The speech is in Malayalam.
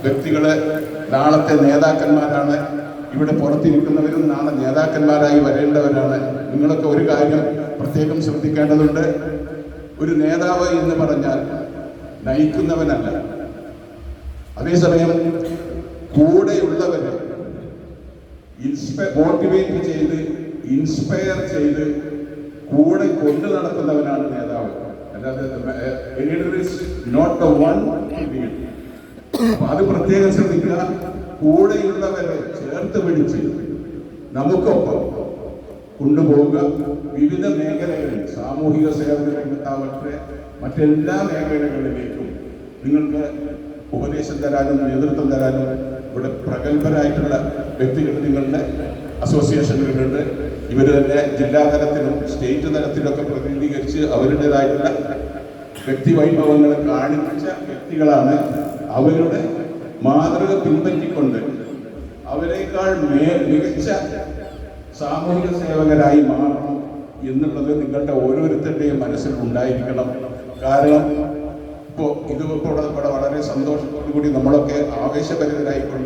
വ്യക്തികളെ നാളത്തെ നേതാക്കന്മാരാണ്. ഇവിടെ പുറത്തിരിക്കുന്നവരും നാളെ നേതാക്കന്മാരായി വരേണ്ടവരാണ്. നിങ്ങളൊക്കെ ഒരു കാര്യം പ്രത്യേകം ശ്രദ്ധിക്കേണ്ടതുണ്ട്. ഒരു നേതാവ് എന്ന് പറഞ്ഞാൽ നയിക്കുന്നവനല്ല. അതേസമയം കൂടെയുള്ളവരെ മോട്ടിവേറ്റ് ചെയ്ത് ഇൻസ്പയർ ചെയ്ത് കൂടെ കൊണ്ടു നടക്കുന്നവനാണ് നേതാവ്. അല്ലാതെ നോട്ട് ദ വൺ ലീഡ്. അത് പ്രത്യേകം ശ്രദ്ധിക്കുക. കൂടെയുള്ളവരെ ചേർത്ത് പിടിച്ച് നമുക്കൊപ്പം കൊണ്ടുപോവുക. വിവിധ മേഖലകളിൽ സാമൂഹിക സേവന രംഗത്താവട്ടെ മറ്റെല്ലാ മേഖലകളിലേക്കും നിങ്ങൾക്ക് ഉപദേശം തരാനും നേതൃത്വം തരാനും ഇവിടെ പ്രഗത്ഭരായിട്ടുള്ള വ്യക്തികൾ നിങ്ങളുടെ അസോസിയേഷനുകളുണ്ട്. ഇവർ തന്നെ ജില്ലാ തലത്തിലും സ്റ്റേറ്റ് തലത്തിലൊക്കെ പ്രതിനിധീകരിച്ച് അവരുടേതായിട്ടുള്ള വ്യക്തിവൈഭവങ്ങൾ കാണിച്ച വ്യക്തികളാണ്. അവരുടെ മാതൃക പിൻപറ്റിക്കൊണ്ട് അവരെക്കാൾ മികച്ച സാമൂഹിക സേവകരായി മാറണം എന്നുള്ളത് നിങ്ങളുടെ ഓരോരുത്തരുടെയും മനസ്സിൽ ഉണ്ടായിരിക്കണം. കാരണം ഇപ്പോൾ ഇത് വളരെ സന്തോഷത്തോടു കൂടി നമ്മളൊക്കെ ആവേശഭരിതരായിക്കൊണ്ട്